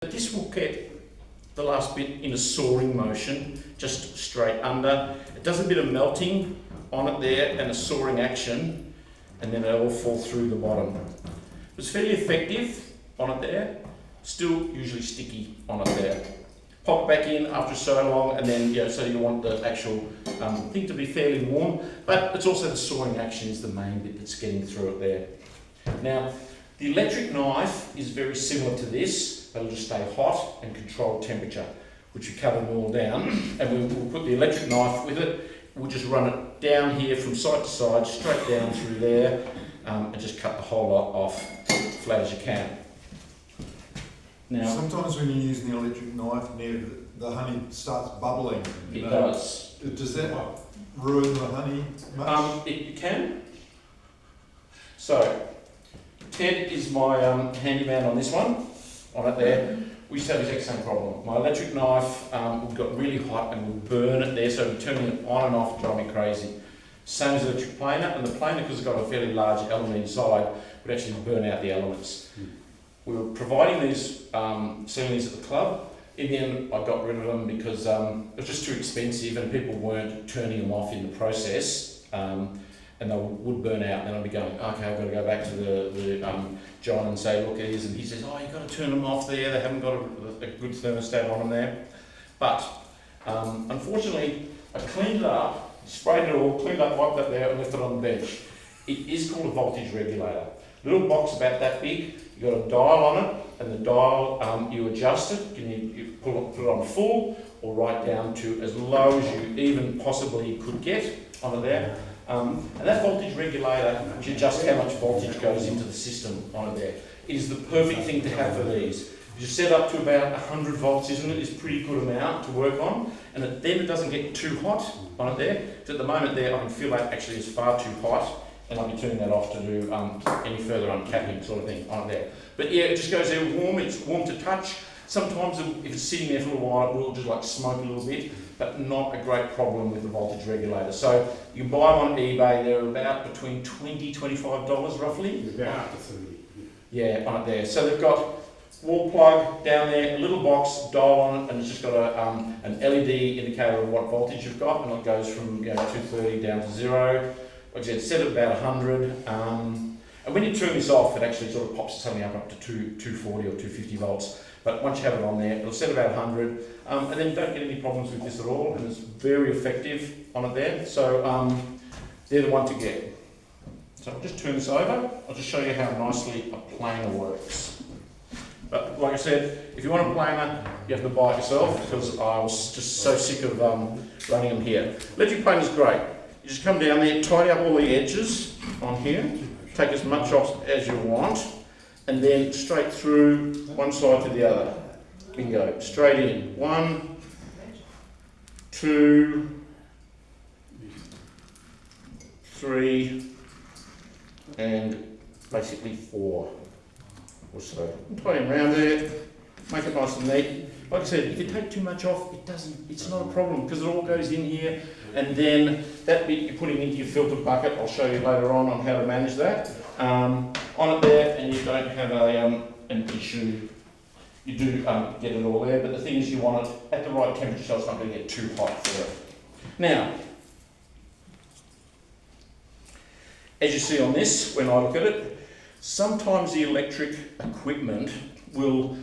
But this will get the last bit in a sawing motion, just straight under. It does a bit of melting on it there and a sawing action, and then it'll all fall through the bottom. It's fairly effective on it there, still usually sticky on it there. Pop it back in after so long, and then so you want the actual thing to be fairly warm, but it's also the sawing action is the main bit that's getting through it there. Now, the electric knife is very similar to this, but it'll just stay hot and control temperature, which we covered all down, and we'll put the electric knife with it. We'll just run it down here from side to side, straight down through there, and just cut the whole lot off flat as you can. Now, sometimes when you're using the electric knife, the honey starts bubbling. It does. Does that ruin the honey much? It can. So, Ted is my handyman on this one, on it there. We used to have the exact same problem. My electric knife got really hot and would burn it there, so turning it on and off drive me crazy. Same as the electric planer, and the planer, because it's got a fairly large element inside, would actually burn out the elements. We were providing these, selling these at the club. In the end, I got rid of them because it was just too expensive and people weren't turning them off in the process, and they would burn out. And then I'd be going, okay, I've got to go back to the John and say, look, it is. And he says, oh, you've got to turn them off there. They haven't got a good thermostat on them there. But unfortunately, I cleaned it up, sprayed it all, cleaned up, wiped that there, and left it on the bench. It is called a voltage regulator. Little box about that big. You've got a dial on it, and the dial, you adjust it. You put it on full or right down to as low as you even possibly could get on it there. And that voltage regulator, which adjusts how much voltage goes into the system on it there, is the perfect thing to have for these. You set up to about 100 volts, isn't it? It's a pretty good amount to work on, and then it doesn't get too hot on it there. So at the moment there, I can feel that actually is far too hot, and I'll be turning that off to do any further uncapping sort of thing on it there. But yeah, it just goes there warm. It's warm to touch. Sometimes if it's sitting there for a while, it will just like smoke a little bit, but not a great problem with the voltage regulator. So you can buy them on eBay. They're about between $20, $25 roughly. About 30. Yeah, on it there. So they've got wall plug down there, a little box, dial on it, and it's just got an LED indicator of what voltage you've got, and it goes from 230 down to 0. Like I said, set at about 100. And when you turn this off, it actually sort of pops something up to 240 or 250 volts. But once you have it on there, it'll set about 100. And then you don't get any problems with this at all, and it's very effective on it there. So they're the one to get. So I'll just turn this over. I'll just show you how nicely a planer works. But like I said, if you want a planer, you have to buy it yourself, because I was just so sick of running them here. Electric planer is great. You just come down there, tidy up all the edges on here, take as much off as you want, and then straight through one side to the other. Bingo. Straight in. 1, 2, 3, and basically 4 or so. Tie them around there, make it nice and neat. Like I said, if you take too much off, it's not a problem, because it all goes in here, and then that bit you're putting into your filter bucket, I'll show you later on how to manage that, on it there, and you don't have an issue. You do get it all there, but the thing is you want it at the right temperature so it's not going to get too hot for it. Now, as you see on this, when I look at it, sometimes the electric equipment will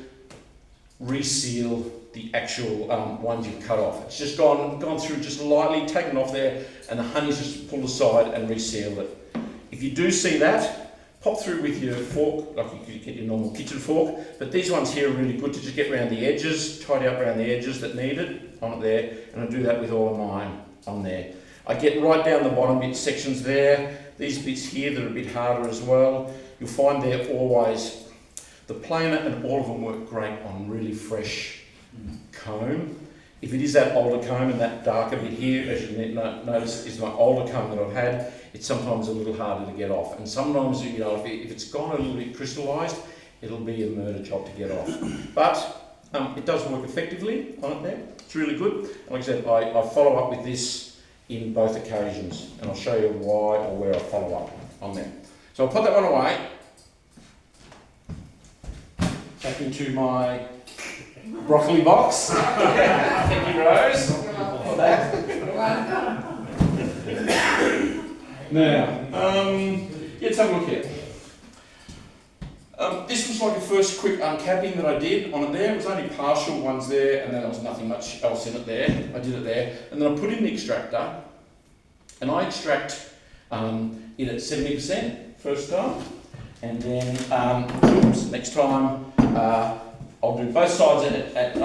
reseal the actual ones you've cut off. It's just gone through just lightly, taken off there, and the honey's just pulled aside and resealed it. If you do see that, pop through with your fork, like you could get your normal kitchen fork, but these ones here are really good to just get around the edges, tidy up around the edges that need it on it there, and I do that with all of mine on there. I get right down the bottom bit sections there, these bits here that are a bit harder as well. You'll find they're always, the planer and all of them work great on really fresh comb. If it is that older comb and that darker bit here, as you notice, is my older comb that I've had, it's sometimes a little harder to get off. And sometimes, if it's gone a little bit crystallised, it'll be a murder job to get off. But it does work effectively on it there. It's really good. And like I said, I follow up with this in both occasions, and I'll show you why or where I follow up on there. So I'll put that one away. Back into my broccoli box. Thank you, Rose, for that. Now, let's have a look here. This was like a first quick uncapping that I did on it there. It was only partial ones there, and then there was nothing much else in it there. I did it there, and then I put in the extractor, and I extract it at 70% first time, and then next time I'll do both sides at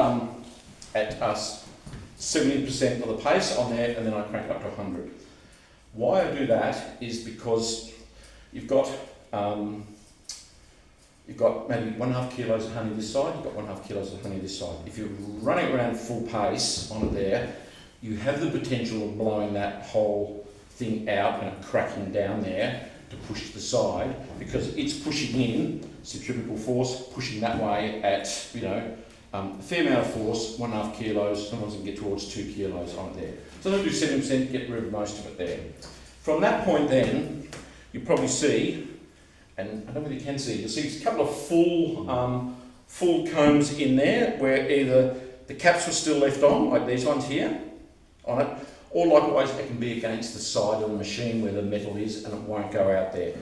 70% of the pace on there, and then I crank up to 100. Why I do that is because you've got maybe 1.5 kilos of honey this side, you've got 1.5 kilos of honey this side. If you're running around full pace on it there, you have the potential of blowing that whole thing out and cracking down there to push to the side, because it's pushing in centrifugal force, pushing that way at, a fair amount of force, 1.5 kilos, sometimes you can get towards 2 kilos on it there. So I'll do 70%, get rid of most of it there. From that point then, you probably see, and I don't know if you can see, you'll see a couple of full combs in there where either the caps were still left on, like these ones here, on it, or likewise it can be against the side of the machine where the metal is and it won't go out there.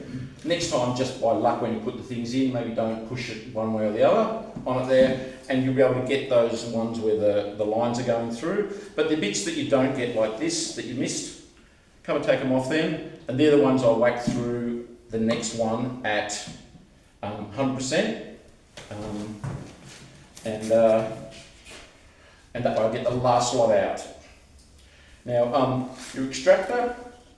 Next time, just by luck when you put the things in, maybe don't push it one way or the other on it there, and you'll be able to get those ones where the lines are going through. But the bits that you don't get like this, that you missed, come and take them off then, and they're the ones I'll whack through the next one at 100%, and that way I get the last lot out. Now, your extractor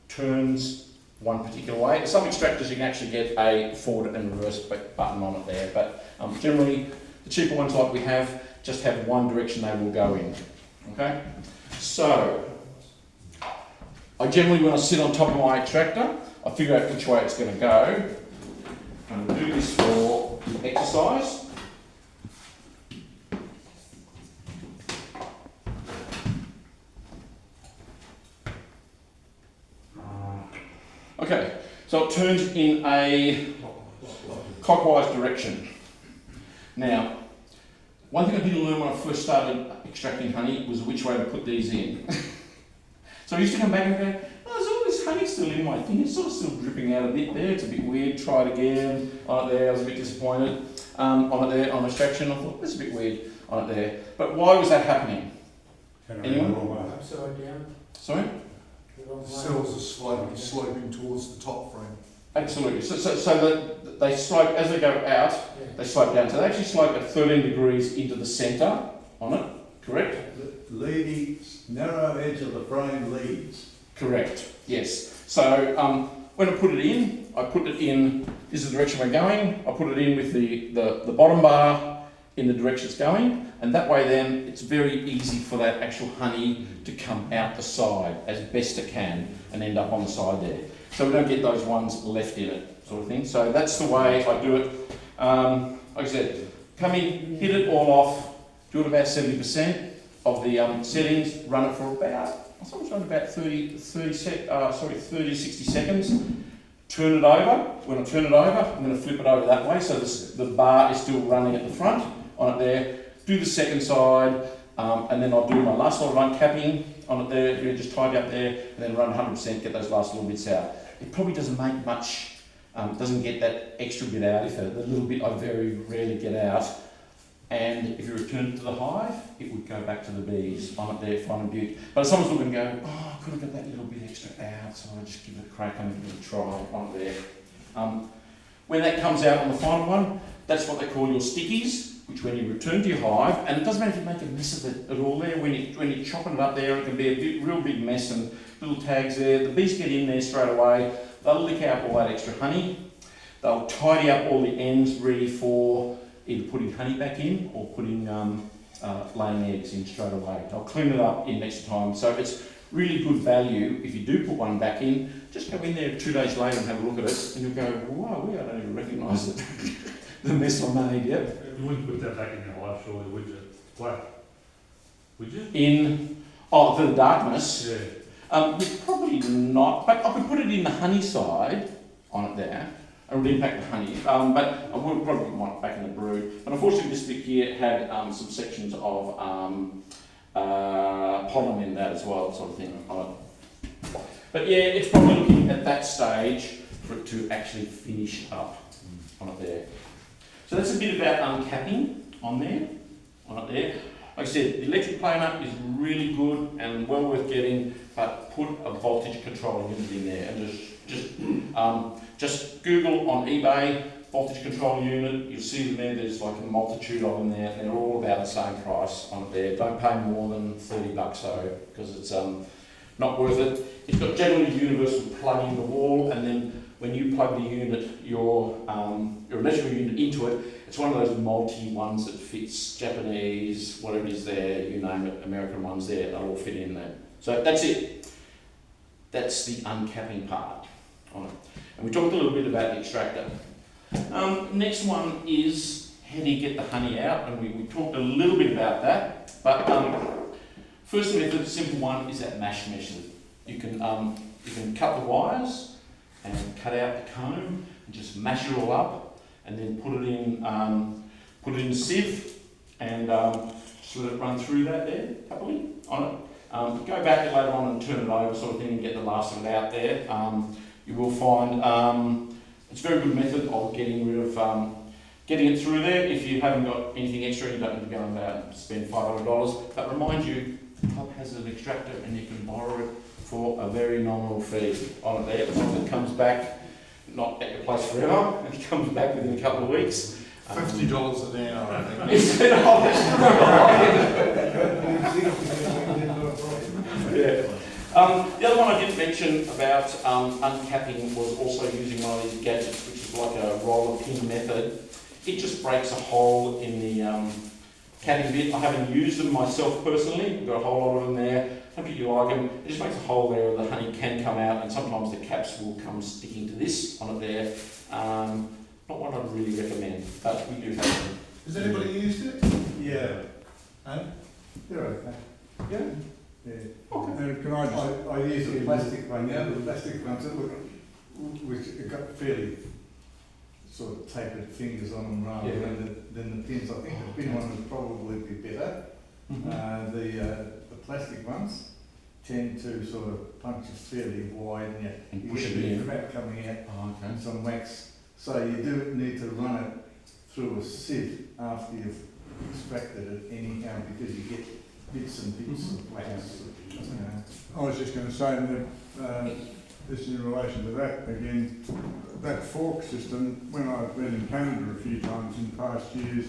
turns one particular way. Some extractors you can actually get a forward and reverse button on it there, but generally the cheaper ones like we have just have one direction they will go in. Okay, so I generally, when I sit on top of my extractor, I figure out which way it's going to go. I'm going to do this for exercise. Okay, so it turns in a clockwise direction. Now, one thing I didn't learn when I first started extracting honey was which way to put these in. So I used to come back and go, oh, there's all this honey still in my thing, it's sort of still dripping out a bit there, it's a bit weird, try it again. On it there, I was a bit disappointed. On it there, on extraction, I thought, that's a bit weird on it there. But why was that happening? Anyone? Upside down. Sorry? Cells are sloping towards the top frame. Absolutely. So they slope, as they go out, they slope down. So they actually slope at 13 degrees into the centre on it, correct? Leading, narrow edge of the frame leads. Correct, yes. So when I put it in, this is the direction we're going, I put it in with the bottom bar in the direction it's going, and that way then it's very easy for that actual honey to come out the side as best it can and end up on the side there. So we don't get those ones left in it, sort of thing. So that's the way I do it. Like I said, come in, hit it all off, do it about 70% of the settings, run it for about, I thought it was around about 30 to 60 seconds. Turn it over. When I turn it over, I'm going to flip it over that way so the bar is still running at the front on it there. Do the second side, and then I'll do my last lot of uncapping on it there, just tidy up there, and then run 100%, get those last little bits out. It probably doesn't make much, doesn't get that extra bit out, the little bit I very rarely get out. And if you return it to the hive, it would go back to the bees on it there, fine and beauty. But someone's looking and go, oh, I could have got that little bit extra out, so I'll just give it a crack and give it a try on there. When that comes out on the final one, that's what they call your stickies, which when you return to your hive, and it doesn't matter if you make a mess of it at all there, when you're chopping it up there, it can be a real big mess and little tags there. The bees get in there straight away, they'll lick out all that extra honey, they'll tidy up all the ends ready for either putting honey back in or putting laying eggs in straight away. I'll clean it up in next time. So it's really good value. If you do put one back in, just go in there 2 days later and have a look at it, and you'll go, wow, I don't even recognise it. The mess I made, yep. You wouldn't put that back in your life, surely, would you? Why? Would you? For the darkness? Yeah. Probably not, but I could put it in the honey side on it there. and it would impact the honey. But I would probably want it back in the brood. But unfortunately, this bit here had some sections of pollen in that as well, sort of thing. But yeah, it's probably looking at that stage for it to actually finish up on it there. So that's a bit about uncapping on there, on it there. Like I said, the electric planer is really good and well worth getting, but put a voltage control unit in there and just Google on eBay voltage control unit. You'll see them there. There's like a multitude of them there, and they're all about the same price on it there. Don't pay more than $30 though, because it's not worth it. It's got generally universal plug in the wall, and then when you plug the unit, your electrical unit into it, it's one of those multi ones that fits Japanese, whatever it is there, you name it, American ones there, they'll all fit in there. So that's it. That's the uncapping part on it. And we talked a little bit about the extractor. Next one is how do you get the honey out, and we talked a little bit about that. But first method, simple one, is that mash method. You can cut the wires and cut out the comb and just mash it all up, and then put it in a sieve and just let it run through that there happily on it. Go back later on and turn it over, sort of thing, and get the last of it out there. You will find it's a very good method of getting rid of getting it through there. If you haven't got anything extra, you don't need to go and spend $500. But remind you, the club has an extractor and you can borrow it for a very nominal fee on it there. As long as it comes back, not at your place forever, and it comes back within a couple of weeks. $50 an hour, I think. Yeah. The other one I didn't mention about uncapping was also using one of these gadgets, which is like a roller pin method. It just breaks a hole in the capping bit. I haven't used them myself personally. We've got a whole lot of them there. Hope you like them. It just makes a hole there where the honey can come out, and sometimes the caps will come sticking to this on it there. Not one I'd really recommend, but we do have them. Has anybody used it? Yeah. And? They're okay. Yeah. Yeah. Okay. Can I use a plastic one, yeah, the plastic ones that look, which have got fairly sort of tapered fingers on them rather than the pins. I think the pin one would probably be better. Mm-hmm. The plastic ones tend to sort of punch it fairly wide, and you push get it in. fat coming out Okay. and some wax. So you do need to run it through a sieve after you've extracted it anyhow, because you get bits and bits of wax. I was just going to say that, just in relation to that, again, that fork system, when I've been in Canada a few times in past years,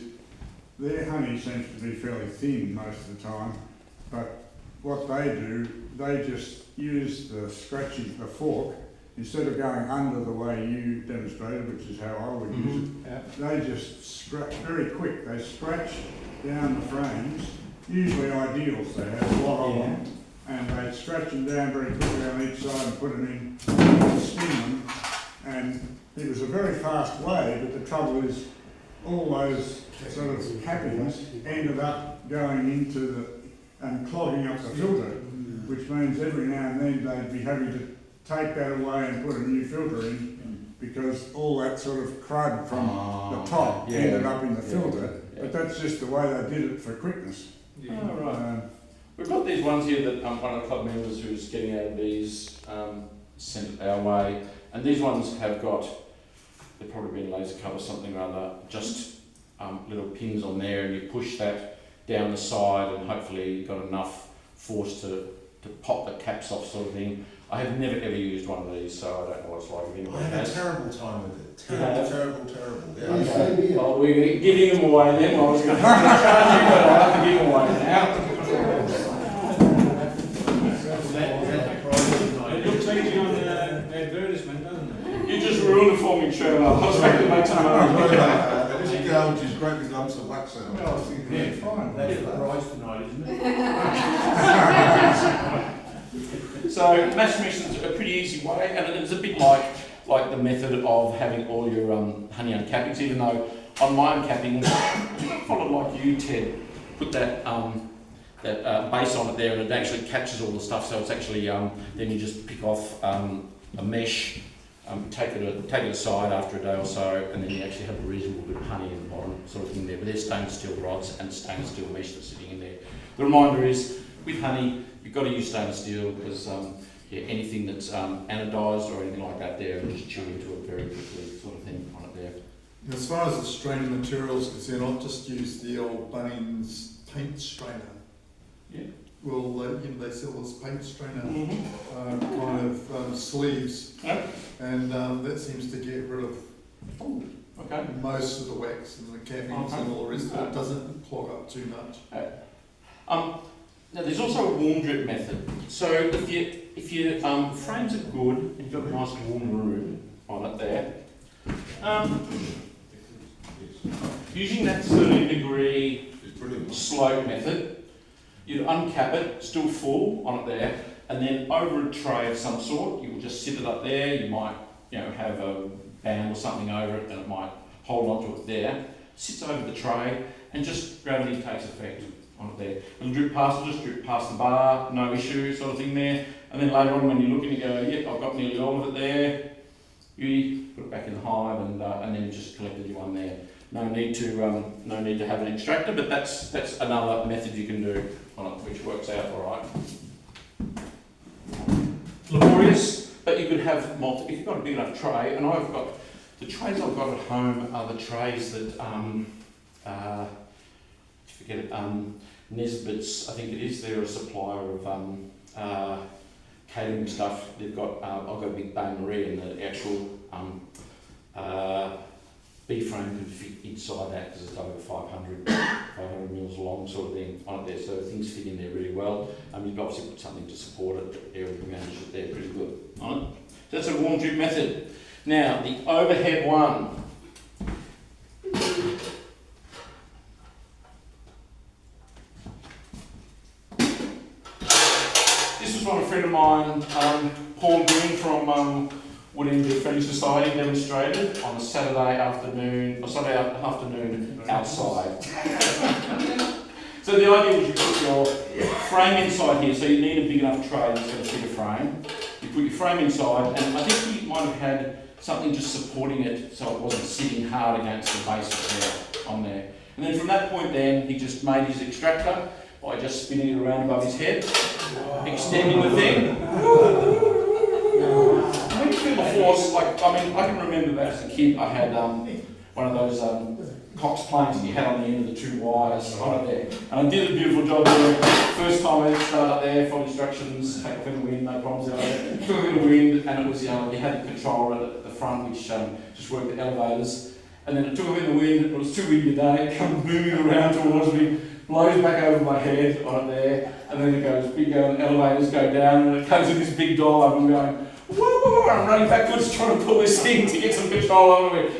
their honey seems to be fairly thin most of the time, but what they do, they just use the scratching, the fork, instead of going under the way you demonstrated, which is how I would use it, they just scratch very quick. They scratch down the frames, usually ideals, they have a lot of them, and they scratch them down very quickly on each side and put them in, spin them, and it was a very fast way, but the trouble is all those sort of cappings ended up going into the, and clogging up the filter, which means every now and then they'd be having to take that away and put a new filter in, because all that sort of crud from the top ended up in the filter. But that's just the way they did it for quickness. Oh, right. We've got these ones here that one of the club members who's getting out of these sent our way, and these ones have got, they've probably been laser cut or something or other, just little pins on there, and you push that down the side, and hopefully you've got enough force to pop the caps off, sort of thing. I have never ever used one of these, so I don't know what it's like if anybody I had a has. terrible time with it. Terrible. Yeah. Okay. Well, we're giving them away then. I was going to charge you, but I'll have to give them away now. It looks easy on the advertisement, doesn't it? You just ruined it for me, Trevor. I was going to make some money. There is a girl which is great big lumps of wax out. Well, I was thinking, yeah, fine. That's the price tonight, isn't it? So mass mixing's a pretty easy way, and it's a bit like the method of having all your honey uncappings. Even though on my uncapping, I followed like you, Ted, put that base on it there, and it actually catches all the stuff. So it's actually then you just pick off a mesh take it aside after a day or so, and then you actually have a reasonable bit of honey in the bottom sort of thing there. But there's stainless steel rods and stainless steel mesh that's sitting in there. The reminder is, with honey, you've got to use stainless steel because anything that's anodised or anything like that there, will just chew into it very quickly, sort of thing on it there. As far as the straining materials is concerned, I've just used the old Bunnings paint strainer. Yeah. Well, they sell this paint strainer Mm-hmm. kind of sleeves, Yeah. and that seems to get rid of Okay. most of the wax and the cappings and all the rest of it. It doesn't clog up too much. Now there's also a warm drip method. So if your frames are good and you've got a nice warm room on it there, using that 30-degree slope method, you'd uncap it, still full on it there, and then over a tray of some sort, you will just sit it up there. You might, have a band or something over it, and it might hold onto it there. Sits over the tray, and just gravity takes effect on it there. It'll drip past the bar, no issue, sort of thing there. And then later on, when you're looking, you go, yep, I've got nearly all of it there. You put it back in the hive, and then you just collected your one there. No need to have an extractor, but that's another method you can do on it, which works out all right. Laborious, but you could have if you've got a big enough tray, and the trays I've got at home are the trays that forget it, Nesbitt's, I think it is. They're a supplier of catering stuff. They've got I've got a big Bain Marie, and the actual B frame can fit inside that because it's over 500 mils long, sort of thing on it there. So things fit in there really well. You've obviously put something to support it. There we can manage it there pretty good on it. So that's a warm drip method. Now the overhead one. This was one a friend of mine, Paul Green from Wood End Friendly Society, demonstrated on a Saturday afternoon outside. So the idea was you put your frame inside here, so you need a big enough tray that's going to fit a frame. You put your frame inside, and I think he might have had something just supporting it so it wasn't sitting hard against the base of there, on there. And then from that point then, he just made his extractor by just spinning it around above his head, extending the thing. When you feel the force, I can remember that as a kid. I had one of those Cox planes that you had on the end of the two wires on it there. And I did a beautiful job there. First time I started up there, follow instructions, take off in the wind, no problems out there. Took off in the wind, and it was, you had the controller at the front, which just worked the elevators. And then it took off in the wind, it was too windy a day, it comes booming around towards me, blows back over my head on it there, and then it goes, big elevators go down, and it comes with this big dive, and I'm going, whoa, I'm running backwards trying to pull this thing to get some control over it.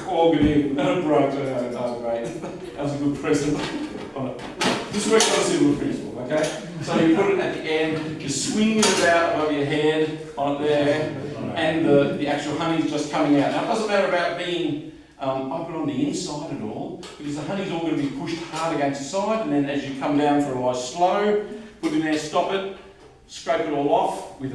All good in, and it broke, so that was great. That was a good present on it. This works on a similar principle, okay? So you put it at the end, you swing it out above your head on it there, and the actual honey's just coming out. Now it doesn't matter about being open on the inside at all, because the honey's all going to be pushed hard against the side, and then as you come down for a nice slow, put it in there, stop it, scrape it all off with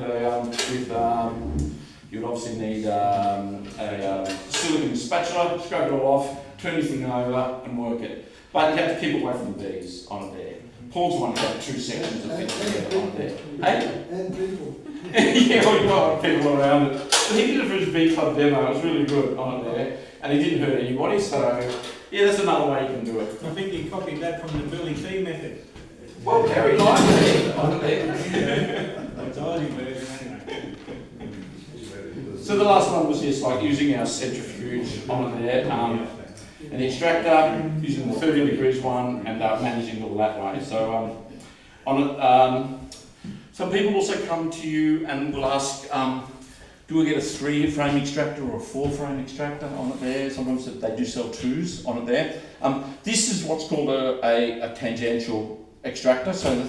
you would obviously need a silicone spatula, scrape it all off, turn your thing over and work it. But you have to keep away from the bees on it there. Paul's one had 2 sections of things together on it there. Hey? And people. Yeah, well, you got people around it. But he did it for his bee club demo, it was really good on it there. And he didn't hurt anybody, so yeah, that's another way you can do it. I think he copied that from the Billy T method. Well, very likely on it there. That's all he made, anyway. So the last one was just like using our centrifuge on it there, an extractor, using the 30 degrees one, and managing it all that way. So on it, some people also come to you and will ask, do we get a 3-frame extractor or a 4-frame extractor on it there? Sometimes they do sell 2s on it there. This is what's called a tangential extractor. So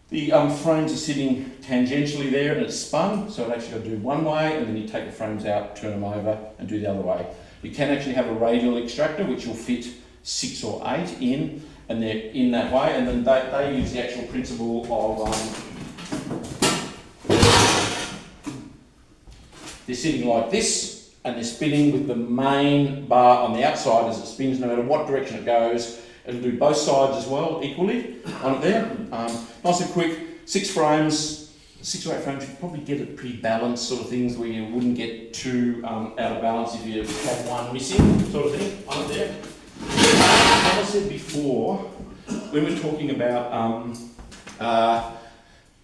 the frames are sitting tangentially there and it's spun, so it actually got to do one way, and then you take the frames out, turn them over and do the other way. You can actually have a radial extractor which will fit 6 or 8 in, and they're in that way, and then they use the actual principle of They're sitting like this, and they're spinning with the main bar on the outside as it spins, no matter what direction it goes. It'll do both sides as well, equally, on it there. Nice and quick, 6 frames, 6 or 8 frames, you probably get it pretty balanced sort of things where you wouldn't get too out of balance if you had one missing sort of thing on it there. As I said before, when we're talking about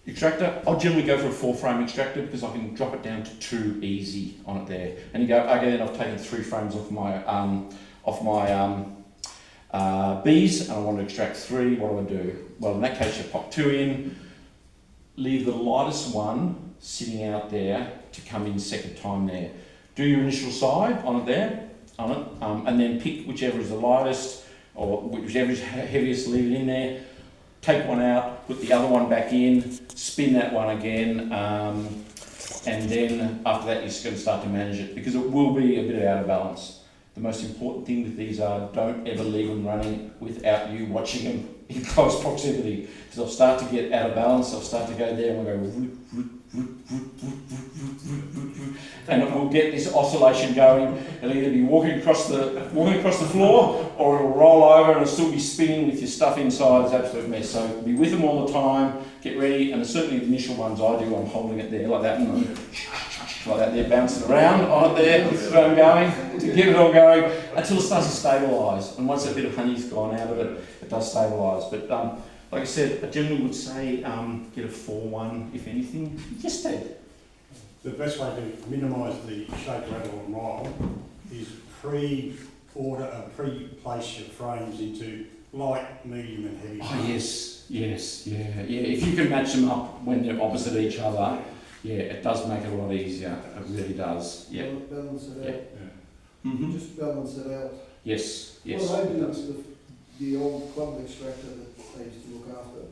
extractor, I'll generally go for a 4-frame extractor because I can drop it down to 2 easy on it there. And you go, okay, then I've taken 3 frames off my bees and I want to extract 3, what do? Well, in that case, you pop 2 in, leave the lightest one sitting out there to come in second time there. Do your initial side on it there, and then pick whichever is the lightest or whichever is heaviest, leave it in there. Take one out, put the other one back in, spin that one again, and then after that you're just going to start to manage it because it will be a bit out of balance. The most important thing with these are don't ever leave them running without you watching them in close proximity because they'll start to get out of balance, they'll start to go there and we'll go and it will get this oscillation going. It'll either be walking across the floor or it'll roll over and it'll still be spinning with your stuff inside. It's an absolute mess. So be with them all the time, get ready, and certainly the initial ones I do, I'm holding it there like that and like that there, bouncing around on it there, to get it all going until it starts to stabilise. And once a bit of honey's gone out of it, it does stabilise. But like I said, I generally would say get a 4-1 if anything. Just take. The best way to minimise the shake, rattle and roll is pre-place your frames into light, medium and heavy. Oh yes, yeah. If you can match them up when they're opposite each other, yeah, it does make it a lot easier. It really does. Yeah. Balance it out. Yeah. Mm-hmm. Just balance it out. Yes. What I do with the old club extractor that I used to look after,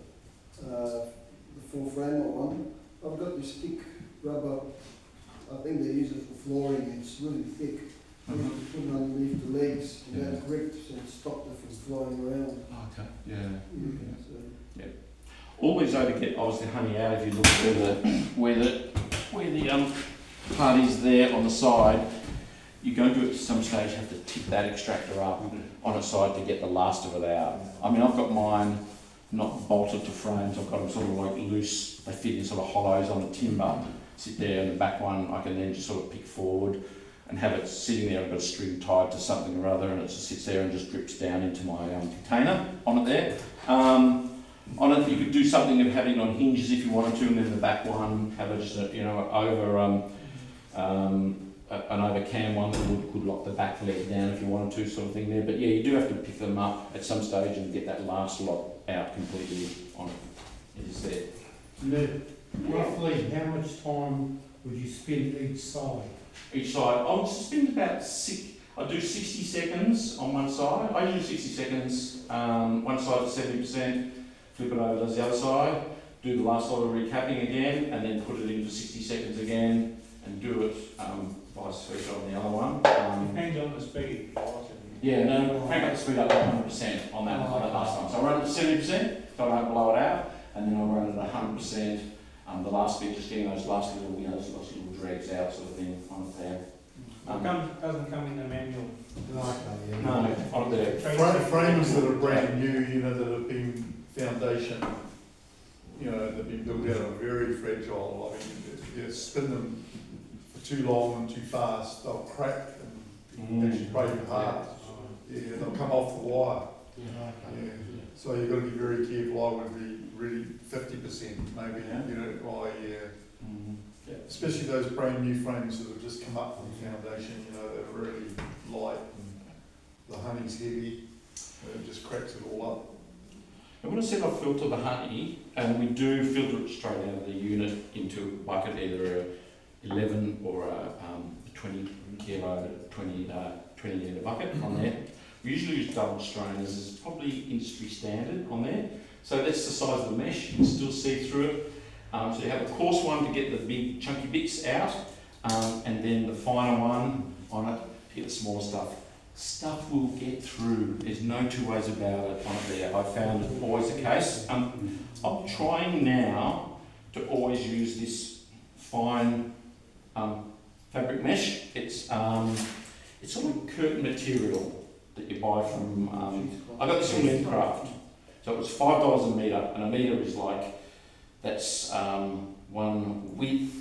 the 4-frame one, I've got this thick rubber, I think they use it for flooring, it's really thick. I used to put it underneath the legs and that grips and stopped it from flying around. Okay. Yeah. So. Always though to get obviously honey out. If you look where the party's there on the side, you're going to at some stage have to tip that extractor up on its side to get the last of it out. I mean, I've got mine not bolted to frames. I've got them sort of like loose. They fit in sort of hollows on the timber. Sit there, and the back one I can then just sort of pick forward and have it sitting there. I've got a string tied to something or other, and it just sits there and just drips down into my container on it there. On it, you could do something of having it on hinges if you wanted to, and then the back one have it just over an over cam one that could lock the back leg down if you wanted to, sort of thing there. But yeah, you do have to pick them up at some stage and get that last lot out completely on it. It is there. Ned, roughly how much time would you spend each side? Each side, I would spend about I do 60 seconds on one side. I usually 60 seconds, one side at 70%. Flip it over to the other side, do the last lot of recapping again, and then put it in for 60 seconds again, and do it vice versa on the other one. Depends on the speed. Yeah, no, crank up the speed up to 100% on that last one. So I run it at 70%, so I don't blow it out, and then I run it at 100%. The last bit, just getting those last little, those last little drags out, sort of thing, on it there. Doesn't come in the manual. No, on it there. Frames that are brand new, that have been foundation, they've been built out are very fragile. I mean, you spin them for too long and too fast, they'll crack and actually break apart. Yeah, they'll come off the wire. Yeah. So you've got to be very careful. I would be really 50% maybe, especially those brand new frames that have just come up from the foundation, they're really light and the honey's heavy, it just cracks it all up. And when I said I filter the honey, and we do filter it straight out of the unit into a bucket, either a 11 or a 20 kilo, 20 litre bucket on there. We usually use double strainers, it's probably industry standard on there. So that's the size of the mesh, you can still see through it. So you have a coarse one to get the big chunky bits out, and then the finer one on it to get the smaller stuff. Stuff will get through, there's no two ways about it on it there. I found it always the case. I'm trying now to always use this fine fabric mesh. It's sort of curtain material that you buy from. I got this from Lindcraft, so it was $5 a metre, and a metre is like that's one width,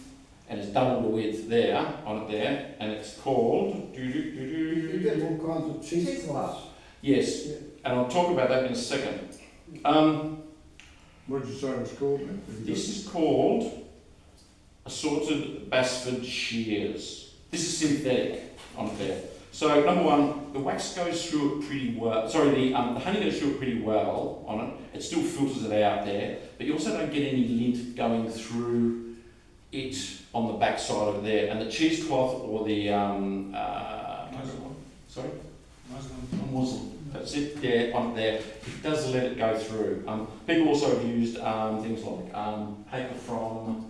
and it's double the width there on it there, and it's called. You get all kinds of cheesecloths. Yes, and I'll talk about that in a second. What did you say it was called then? This is called assorted Basford shears. This is synthetic on it there. So number one, the wax goes through it pretty well. Sorry, the honey goes through it pretty well on it. It still filters it out there, but you also don't get any lint going through it on the back side of it there. And the cheesecloth or the sorry, muslin. That's it there on there. It does let it go through. People also have used things like paper from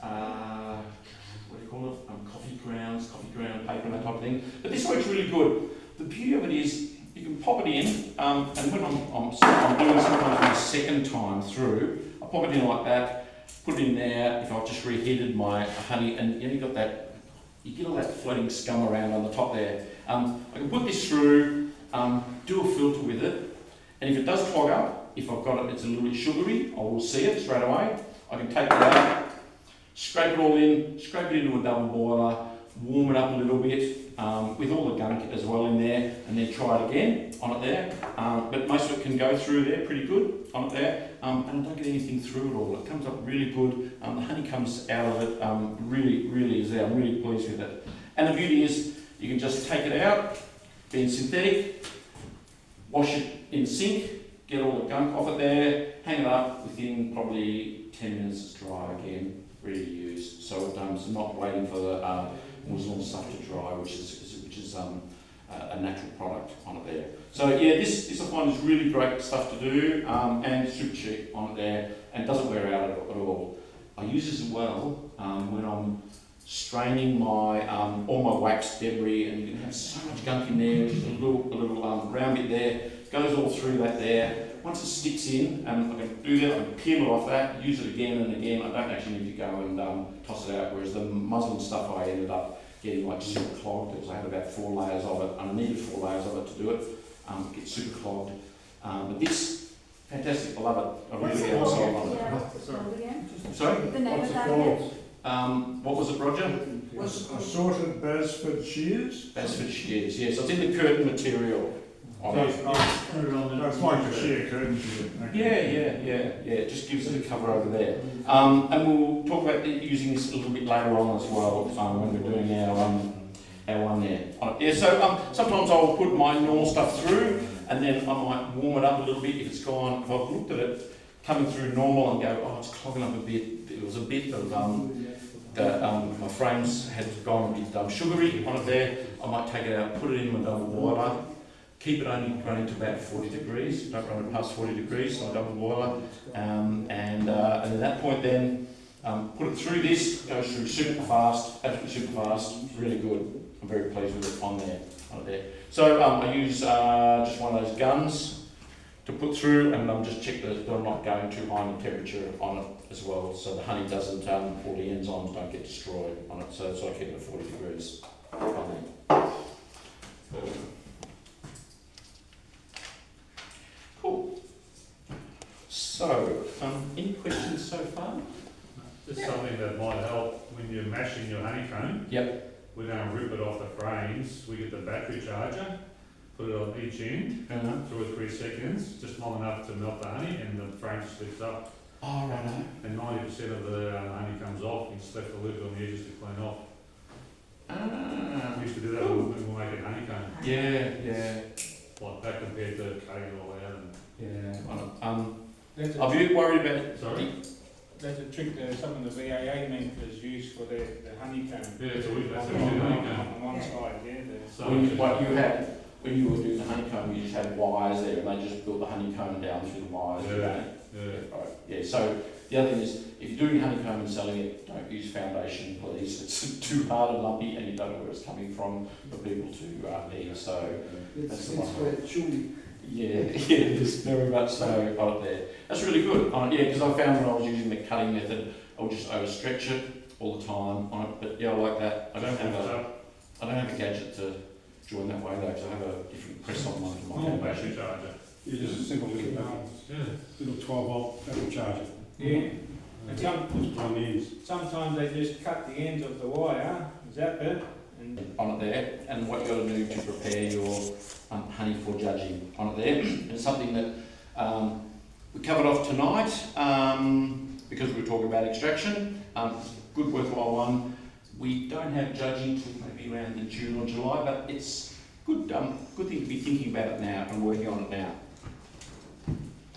what do you call it? Coffee ground paper and that type of thing. But this works really good. The beauty of it is you can pop it in, and when I'm doing sometimes my second time through, I pop it in like that, put it in there. If I've just reheated my honey, and you got that, you get all that floating scum around on the top there. I can put this through. Do a filter with it, and if it does clog up, if I've got it, it's a little bit sugary, I will see it straight away. I can take it out, scrape it all in, scrape it into a double boiler, warm it up a little bit with all the gunk as well in there, and then try it again on it there. But most of it can go through there pretty good on it there, and I don't get anything through it all. It comes up really good. The honey comes out of it really is there. I'm really pleased with it. And the beauty is you can just take it out, being synthetic, wash it in the sink, get all the gunk off it there, hang it up, within probably 10 minutes it's dry again, ready to use. So it's not waiting for the muslin stuff to dry, which is a natural product on it there. So yeah, this I find is really great stuff to do, and super cheap on it there, and doesn't wear out at all. I use this as well when I'm straining my all my wax debris, and you can have so much gunk in there, just a little round bit there, goes all through that there. Once it sticks in, I can do that, I can peel it off that, use it again and again. I don't actually need to go and toss it out, whereas the muslin stuff I ended up getting like super clogged, because I had about 4 layers of it, and I needed 4 layers of it to do it. Get super clogged. But this, fantastic, I love it. I really do. Sorry? The name of that again? What was it, Roger? Assorted Basford shears? Basford shears, yes. It's in the curtain material. That's like a sheer curtain shear. Okay. Yeah. It just gives it a cover over there. And we'll talk about using this a little bit later on as well when we're doing our one there. Yeah, so sometimes I'll put my normal stuff through, and then I might warm it up a little bit if it's gone. If I've looked at it coming through normal and go, oh, it's clogging up a bit. It was a bit of my frames had gone a bit sugary on it there. I might take it out, put it in my double boiler. Keep it only running to about 40 degrees. Don't run it past 40 degrees on a double boiler. And at that point then, put it through this, goes through super fast, absolutely super fast, really good. I'm very pleased with it on there. So I use just one of those guns to put through, and I'm just check that I'm not going too high in temperature on it as well, so the honey doesn't, all the enzymes don't get destroyed on it, so I keep it at 40 degrees on there. Cool. So, any questions so far? Just something that might help when you're mashing your honeycomb. Yep. We don't rip it off the frames. We get the battery charger, put it on each end, 2 or 3 seconds, just long enough to melt the honey, and the frame just lifts up. Oh, right. And 90% of the honey comes off. You just left the lid on the edges to clean off. We used to do that when we were making honeycomb. Yeah. Like that compared to cutting it all out. And are you worried about it? Sorry? That's a trick that some of the VAA makers use for the honeycomb. Yeah, that's what we do On honeycomb. one side, yeah. So When you were doing the honeycomb, you just had wires there, and they just built the honeycomb down through the wires. Yeah. So the other thing is, if you're doing honeycomb and selling it, don't use foundation, please. It's too hard and lumpy, and you don't know where it's coming from for people to eat. So It's that's the one. wet, chewy. Yeah, it's very much so out there. That's really good. Because I found when I was using the cutting method, I would just overstretch it, all the time on it, but yeah, I like that. I don't have a gadget to join that way though, because I have a different press on one for my Normal camera. battery charger. Yeah, just a simple little little 12-volt battery charger. Yeah. And Just on the ends. sometimes they just cut the ends of the wire, zap it, and On it there, and what you got to do to prepare your honey for judging on it there. And it's something that we covered off tonight because we were talking about extraction. Good worthwhile one. We don't have judging till maybe around in June or July, but it's good. Good thing to be thinking about it now and working on it now.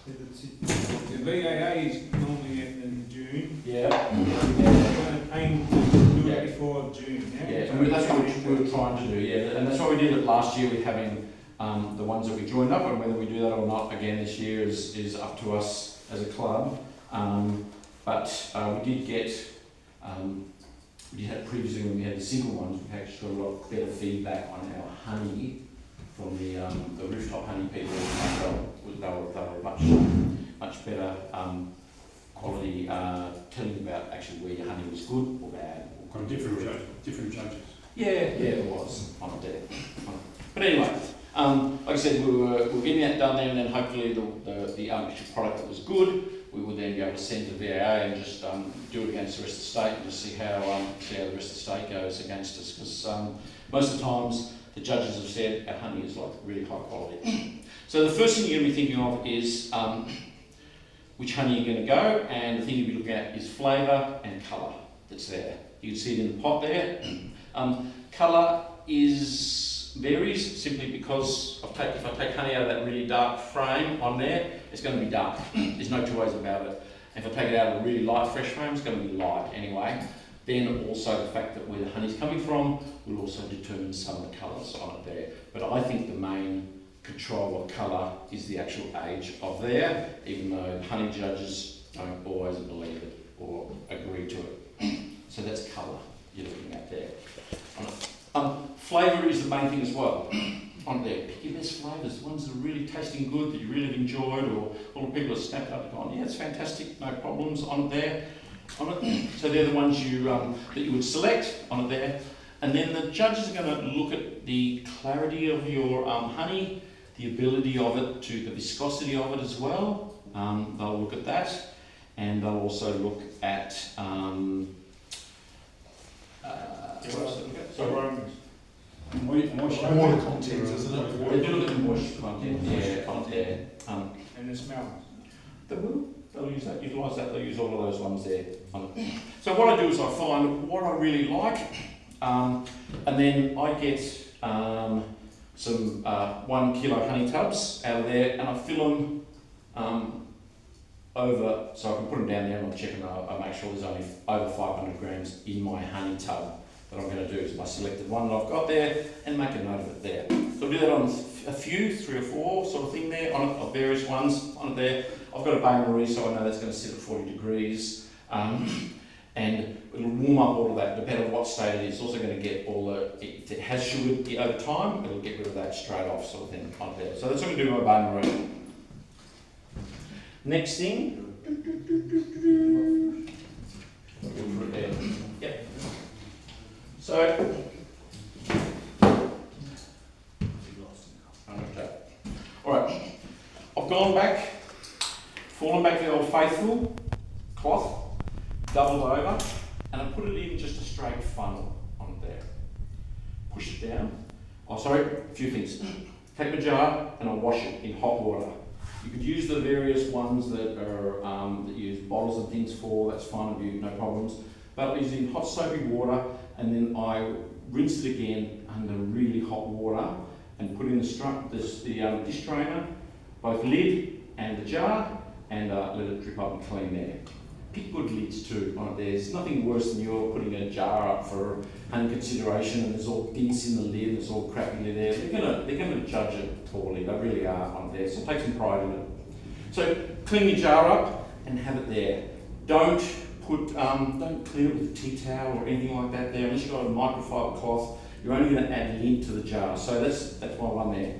the VAA is normally in June. Yeah. We're going to aim to do it before June, yeah? Yeah, and that's what we were trying to do, yeah, and that's why we did it last year with having the ones that we joined up, and whether we do that or not again this year is up to us as a club. But we did get, we did have previously when we had the single ones, we actually got a lot better feedback on our honey from the rooftop honey people. They were much better quality, telling you about actually where your honey was good or bad. Or different judges. Yeah, it was on a day. But anyway, like I said, we were getting that done there, and then hopefully the actual product that was good, we would then be able to send to the VAA and just do it against the rest of the state and just see how the rest of the state goes against us. Because most of the times the judges have said our honey is like really high quality. So the first thing you're going to be thinking of is which honey you're going to go, and the thing you'll be looking at is flavour and colour that's there. You can see it in the pot there. Colour varies simply because if I take honey out of that really dark frame on there, it's going to be dark. There's no two ways about it. If I take it out of a really light fresh frame, it's going to be light anyway. Then also the fact that where the honey's coming from will also determine some of the colours on it there. But I think the main control of colour is the actual age of there, even though honey judges don't always believe it or agree to it. So that's colour you're looking at there. Flavour is the main thing as well. On there, pick your best flavours, the ones that are really tasting good, that you really have enjoyed, or all the people that snapped up and gone, yeah, it's fantastic, no problems on it there. So they're the ones that you would select on it there. And then the judges are going to look at the clarity of your honey, the ability of it the viscosity of it as well. They'll look at that, and they'll also look at Water content, isn't it? They do look at the moisture content, yeah, on there. And the smell. They'll use that, utilise that, they'll use all of those ones there. So what I do is I find what I really like, and then I get some 1 kilo honey tubs out of there, and I fill them over, so I can put them down there and I'll check and I'll make sure there's only over 500 grams in my honey tub that I'm going to do. Is my selected one that I've got there, and make a note of it there. So I'll do that on a few, 3 or 4 sort of thing there, on various ones on it there. I've got a bain-marie, so I know that's going to sit at 40 degrees, and it'll warm up all of that, depending on what state it is. It's also going to get all if it has sugar over time, it'll get rid of that straight off sort of thing on there. So that's what I'm going to do with my bain-marie. Next thing, yep. So, alright, I've gone back, fallen back to the old faithful cloth, doubled over, and I put it in just a straight funnel on there. Push it down. Oh, sorry, a few things. Take my jar and I'll wash it in hot water. You could use the various ones that are that you use bottles and things for. That's fine with you, no problems. But I use it in hot soapy water, and then I rinse it again under really hot water and put in the dish drainer, both lid and the jar, and let it drip up and clean there. Pick good lids too on it. There's nothing worse than you're putting a jar up for honey consideration and there's all dents in the lid and it's all crappy there. They're gonna judge it poorly. They really are on there. So take some pride in it. So clean your jar up and have it there. Don't clean it with a tea towel or anything like that there. Unless you've got a microfiber cloth, you're only going to add lint to the jar. So that's my one there.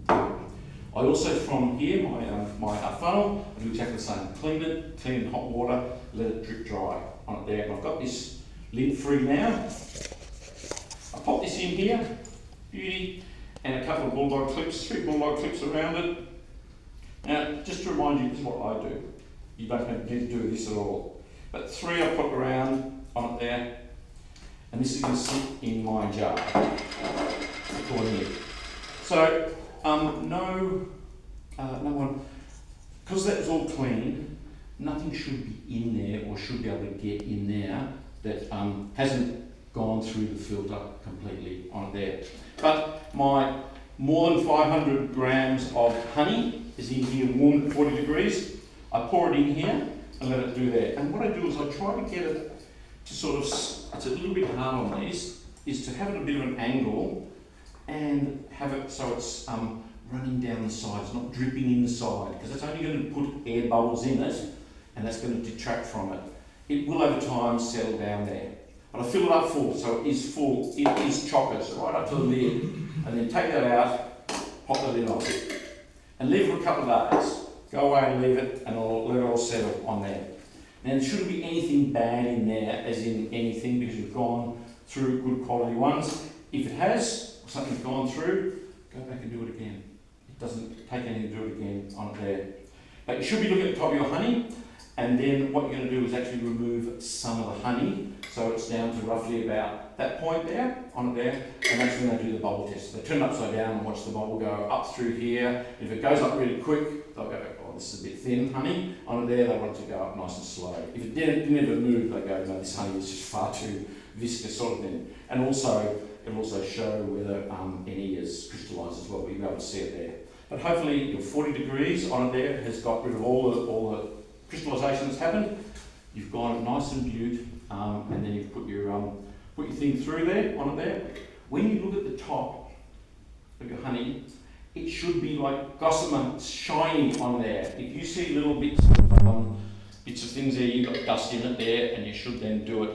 I also, from here, my funnel, I do exactly the same. Clean it in hot water, let it drip dry on it there. And I've got this lid free now. I pop this in here, beauty, and a couple of bulldog clips, 3 bulldog clips around it. Now, just to remind you, this is what I do. You don't need to do this at all. But 3 I put around on it there, and this is going to sit in my jar accordingly. So, no one, because that was all clean, nothing should be in there or should be able to get in there that hasn't gone through the filter completely on there. But my more than 500 grams of honey is in here warmed at 40 degrees. I pour it in here and let it do that. And what I do is I try to get it to sort of, it's a little bit hard on these, is to have it a bit of an angle and have it so it's running down the sides, not dripping in the side, because that's only going to put air bubbles in it and that's going to detract from it. It will over time settle down there. But I fill it up full, so it is full, it is chockers, right up to the lid, and then take that out, pop the lid on, and leave it for a couple of days. Go away and leave it, and let it all settle on there. Now there shouldn't be anything bad in there, as in anything, because you've gone through good quality ones. If it has, or something's gone through, go back and do it again. It doesn't take anything to do it again on it there. But you should be looking at the top of your honey, and then what you're going to do is actually remove some of the honey, so it's down to roughly about that point there, on it there, and that's when they do the bubble test. They turn it upside down and watch the bubble go up through here. If it goes up really quick, they'll go, oh, this is a bit thin honey. On it there, they want it to go up nice and slow. If it didn't ever move, they go, no, this honey is just far too viscous sort of thing. And also, it'll also show whether any is crystallised as well, but you'll be able to see it there. But hopefully your 40 degrees on it there has got rid of all the crystallisation that's happened. You've got it nice and butte, and then you've put your thing through there, on it there. When you look at the top of your honey, it should be like gossamer, shiny on there. If you see little bits of things there, you've got dust in it there, and you should then do it,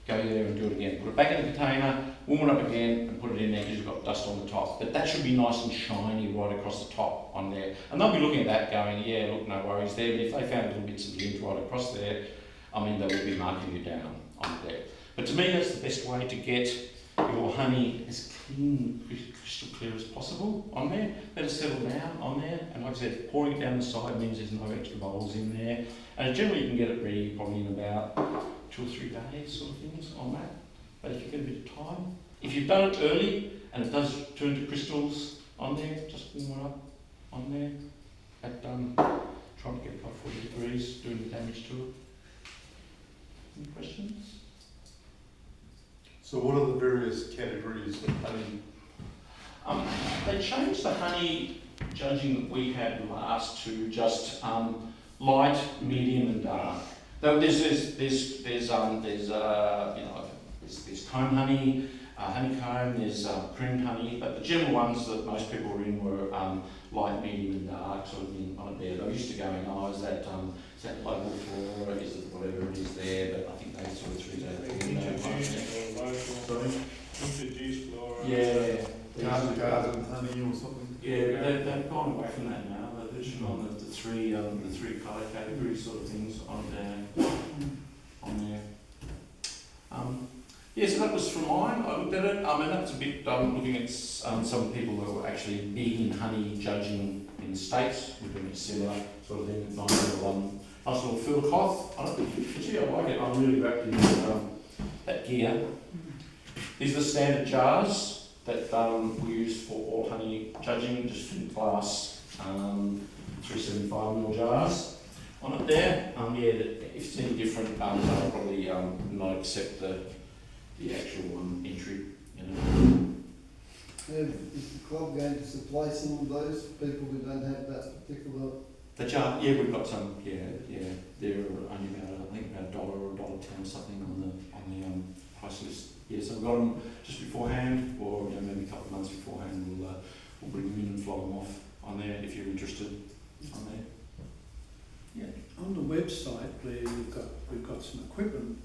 go there and do it again. Put it back in the container, warm it up again, and put it in there because you've got dust on the top. But that should be nice and shiny right across the top on there. And they'll be looking at that going, yeah, look, no worries there. But if they found little bits of lint right across there, I mean, they would be marking you down on there. But to me, that's the best way to get your honey as clean, crystal clear as possible on there. Let it settle down on there. And like I said, pouring it down the side means there's no extra bubbles in there. And generally you can get it ready probably in about 2 or 3 days sort of things on that. But if you get a bit of time, if you've done it early and it does turn to crystals on there, just warm it up on there. At trying to get about 40 degrees, doing the damage to it. Any questions? So what are the various categories of honey? They changed the honey judging that we had last to just light, medium, and dark. Though there's comb honey, honeycomb, there's creamed honey, but the general ones that most people were in were light, medium, and dark sort of thing on it there. They used to go in, is that local flora, is it whatever it is there, but I think they sort of threw that. Introduced flora. Yeah. Garden honey or something? Yeah, they've gone away from that now. They've just gone the three colour categories sort of things on there. Yeah, so that was from mine. I looked at it, and that's a bit looking at some people who are actually big in honey judging in the States. We're doing a similar sort of thing, nice little field cloth on it. Gee, I like it. I'm really wrapped in that gear. These are the standard jars that we use for all honey judging, just in glass 375ml jars on it there. If it's any different, they'll probably not accept the actual entry, Is the club going to supply some of those people who don't have that particular? The jar, yeah, we've got some. Yeah, they're only about $1 or $1.10 or something on the price list. Yeah, so we've got them just beforehand, or maybe a couple of months beforehand. We'll bring them in and flog them off on there if you're interested on there. Yeah. On the website where we've got some equipment,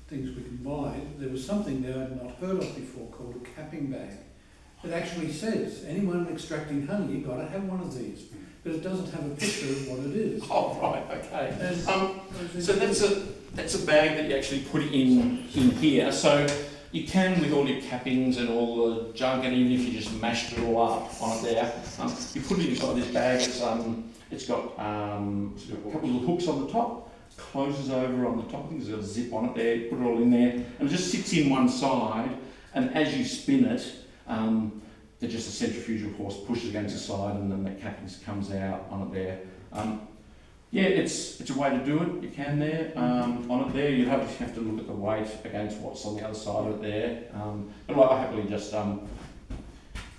things we can buy. There was something there I'd not heard of before called a capping bag. It actually says, anyone extracting honey, you've got to have one of these. But it doesn't have a picture of what it is. Oh, right, okay. And, So that's a bag that you actually put in here. So you can, with all your cappings and all the junk, and even if you just mashed it all up on it there, you put it inside this bag. It's got a couple of hooks on the top, closes over on the top. I think there's a zip on it there. You put it all in there, and it just sits in one side. And as you spin it, there's just a centrifugal force pushes against the side, and then the cappings comes out on it there. Yeah, it's a way to do it. You can there on it there. You'd have to look at the weight against what's on the other side of it there. But like, I happily just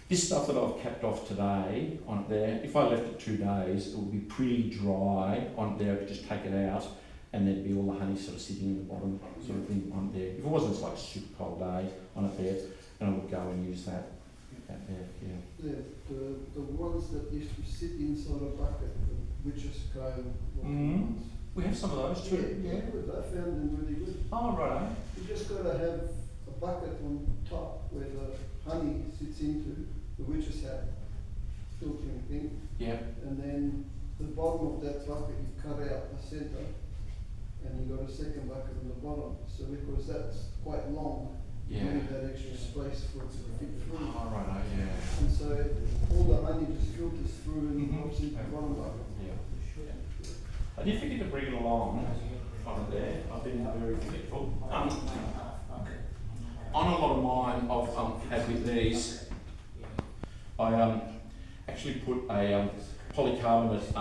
this stuff that I've capped off today on it there. If I left it 2 days, it would be pretty dry on it there. I could just take it out, and there'd be all the honey sort of sitting in the bottom, sort of thing on there. If it wasn't like a super cold day on it there, then I would go and use that. The ones that used to sit inside a bucket, the witch's comb. Ones. We have some of those too. Yeah, good. I found them really good. Oh, right. You just got to have a bucket on top where the honey sits into the witch's hat filtering thing. Yeah. And then the bottom of that bucket, you cut out the centre, and you got a second bucket on the bottom. So because that's quite long, you need that extra space for it to fit through. Oh, right. Yeah. And so all the honey just filters through and drops into the bottom bucket. Yeah. I did forget to bring it along on it there. I've been very forgetful. On a lot of mine I've had with these, I actually put a polycarbonate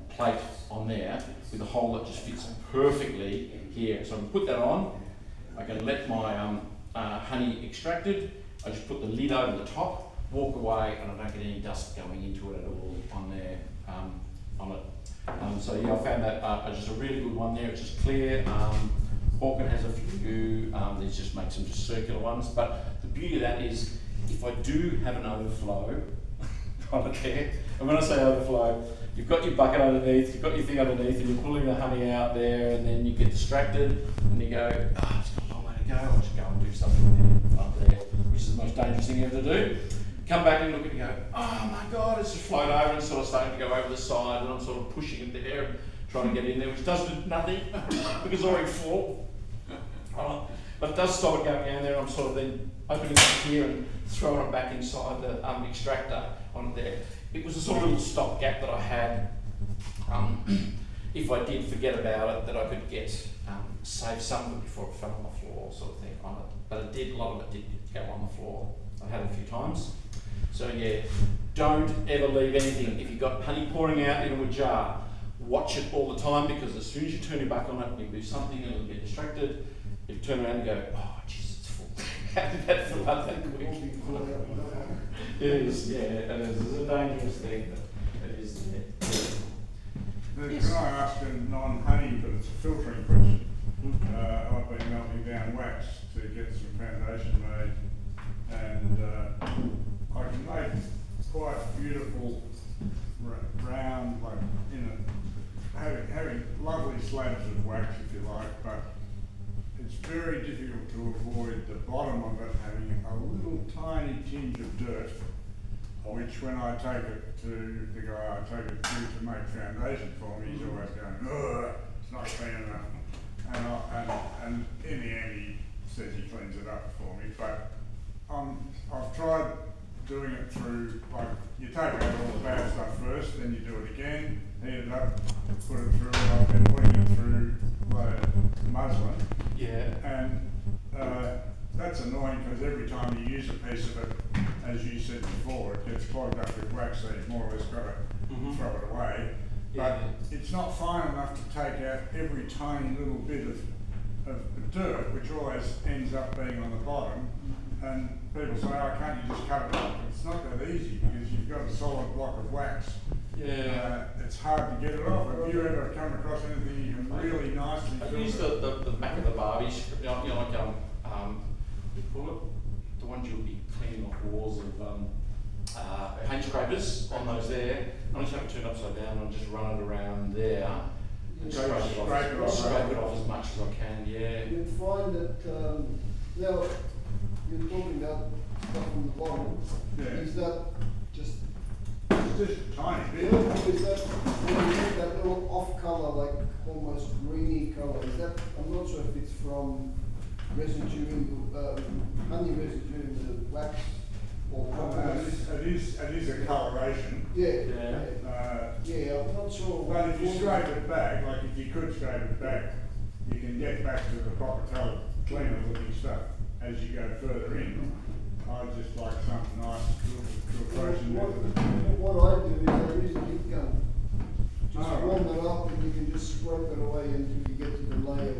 plate on there with a hole that just fits perfectly here. So I can put that on. I can let my honey extracted. I just put the lid over the top, walk away, and I don't get any dust going into it at all on there. On it. So yeah, I found that just a really good one there. It's just clear. Hawken has a few. These just make some just circular ones. But the beauty of that is, if I do have an overflow on it there, and when I say overflow, you've got your bucket underneath, you've got your thing underneath, and you're pulling the honey out there, and then you get distracted, and you go, oh, it's got a long way to go. I'll just go and do something there, up there, which is the most dangerous thing ever to do. Come back and look at it and go, oh my God, it's just flown over and sort of starting to go over the side, and I'm sort of pushing it there and trying to get in there, which does do nothing because it's already full. But it does stop it going down there, and I'm sort of then opening it here and throwing it back inside the extractor on there. It was a sort of little stop gap that I had. If I did forget about it, that I could get save some of it before it fell on the floor, sort of thing on it. But it did, a lot of it did go on the floor. I've had it a few times. So yeah, don't ever leave anything. If you've got honey pouring out into a jar, watch it all the time, because as soon as you turn your back on it, you do something and it'll get distracted. You turn around and go, oh jeez, it's full. How did that fill up that quick? It is, yeah, it is. It's a dangerous thing, but it is. Can I ask a non-honey, but it's a filtering question? I've been melting down wax to get some foundation made, and I can make quite beautiful round, like having lovely slabs of wax, if you like, but it's very difficult to avoid the bottom of it having a little tiny tinge of dirt, which when I take it to the guy I take it to make foundation for me, he's always going, ugh, it's not clean enough. And in the end he says he cleans it up for me, but I've tried doing it through, like, you take out all the bad stuff first, then you do it again, heat it up, put it through, and I've been putting it through the muslin. Yeah. And that's annoying, because every time you use a piece of it, as you said before, it gets clogged up with wax, so you've more or less got to throw it away. But it's not fine enough to take out every tiny little bit of dirt, which always ends up being on the bottom. And people say, oh, can't you just cut it off? It's not that easy, because you've got a solid block of wax. Yeah. It's hard to get it off. Have you ever come across anything you can really nicely I filter? use the back of the Barbies, you know, like what do you call it? The ones you'll be cleaning off walls of paint scrapers on those there. I just have it turned upside down and just run it around there. And scrape it off as much as I can, yeah. You'd find that now you're talking about stuff on the bottom, Yeah, is that just, it's just a tiny bit. is that, when you get that little off colour, like almost greeny colour, is that, I'm not sure if it's from residue in the, honey residue in the wax or compost. It is a coloration. Yeah, Yeah. I'm not sure. But if you scrape it back, like if you could scrape it back, you can get back to the proper colour, cleaner looking stuff as you go further in. I'd just like something nice to approach and What I do is I use a heat gun. Just Oh, right. warm it up and you can just scrape it away until you get to the layer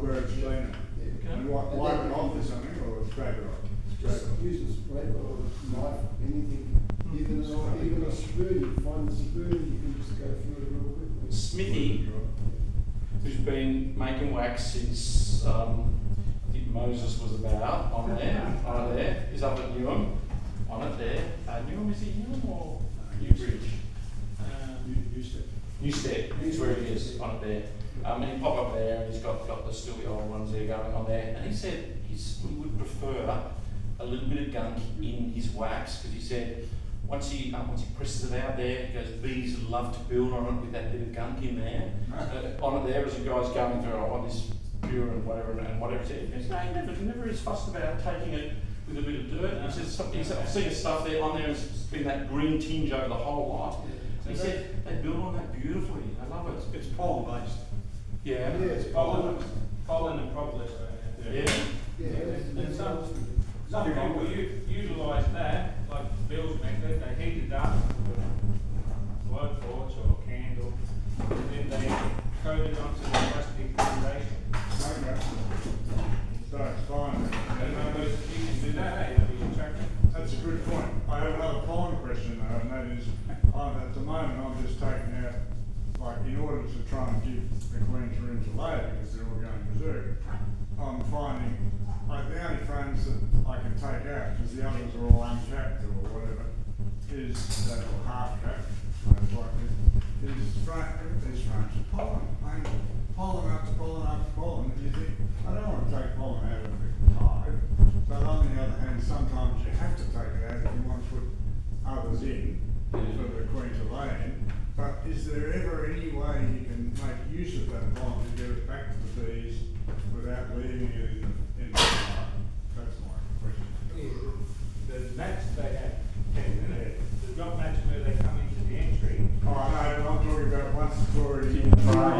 where it's cleaner. Yeah. And wipe it off or something, or scrape it off. Just use a scraper or a knife, anything. Even a spoon, you find a spoon, you can just go through it real quickly. Smithy, who's been making wax since I think Moses was about on there, is up at Newham, on it there. Newham, is he Newham or Newbridge? Newstead is where he is, on it there. And he pop up there and he's got still the old ones there going on there. And he said he would prefer a little bit of gunk in his wax, because he said once he presses it out there, he goes, bees love to build on it with that bit of gunk in there. On it there, as the guy's going through, I want this pure and whatever, he said, he never is fussed about taking it with a bit of dirt. And he says, I've seen stuff there on there, and it's been that green tinge over the whole lot. And he said, they build on that beautifully, I love it. It's pollen based. Yeah. It's pollen and propolis. Yeah. And some people utilise that, like Bill's method, they heat it up with a blowtorch or a candle, and then they coat it onto the plastic foundation. Okay. So it's fine. You can do that, eh? With your tractor. That's a good point. I have another pollen question though, and that is, at the moment I'm just taking out, like in order to try and give the queens room to lay because they're all going berserk, I'm finding, like the only frames that I can take out, because the others are all uncapped or whatever, is that or half capped, most likely, is these frames of pollen. Pollen after pollen after pollen, and you think, I don't want to take pollen out of the hive, but on the other hand, sometimes you have to take it out if you want to put others in for the queen to lay in. But is there ever any way you can make use of that pollen to get it back to the bees without leaving it in the hive? That's my question. Yeah, the mats they have, the drop mats where they come into the entry. Oh, no, I'm talking about once it's already in the frame.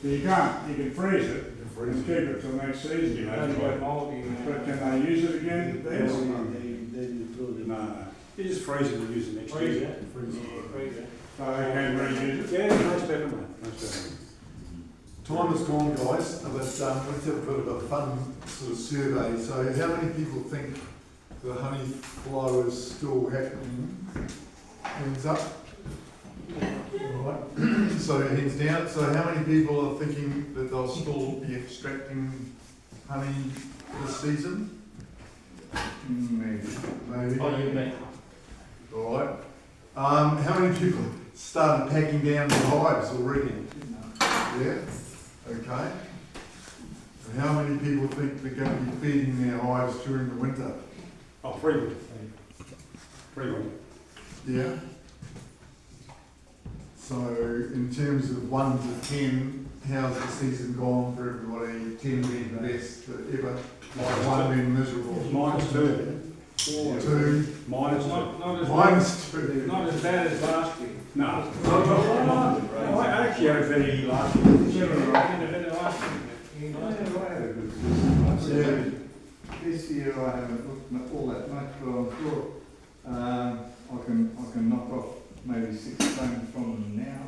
So you can freeze it and keep it till next season. You only got mouldy in there. But can they use it again then? No. You just freeze it and use it next year. Freezer. So they can reuse it? Yeah, most definitely. Most definitely. Time has gone, guys, but let's have a bit of a fun sort of survey. So how many people think the honey flow is still happening? Hands up. Alright, so hands down. So how many people are thinking that they'll still be extracting honey this season? Maybe. Maybe. Oh, you mean? Alright. How many people started packing down their hives already? Yeah? Okay. And how many people think they're going to be feeding their hives during the winter? Oh, frequent. Yeah? So, in terms of 1 to 10, how's the season gone for everybody? 10 being the best ever, like 1 being miserable. -2. 2. -2. Not as bad as last year. No. I actually had a very last year. Yeah. This year I haven't looked at all that much, but I'm sure I can knock off maybe 6 frames from them now.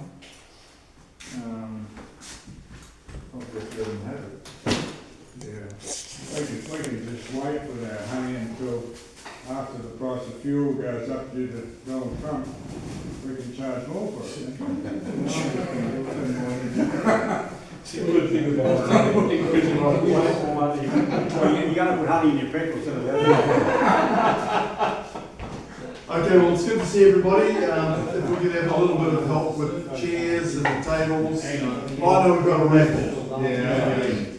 I'll just let them have it. Yeah. We can just wait with our honey until after the price of fuel goes up due to Donald Trump. We can charge more for it. It's a good thing about increasing our money. Well, you're going to put honey in your petrol, so that. Okay, well, it's good to see everybody. If we could have a little bit of help with chairs and tables. I know we've got a raffle. Yeah.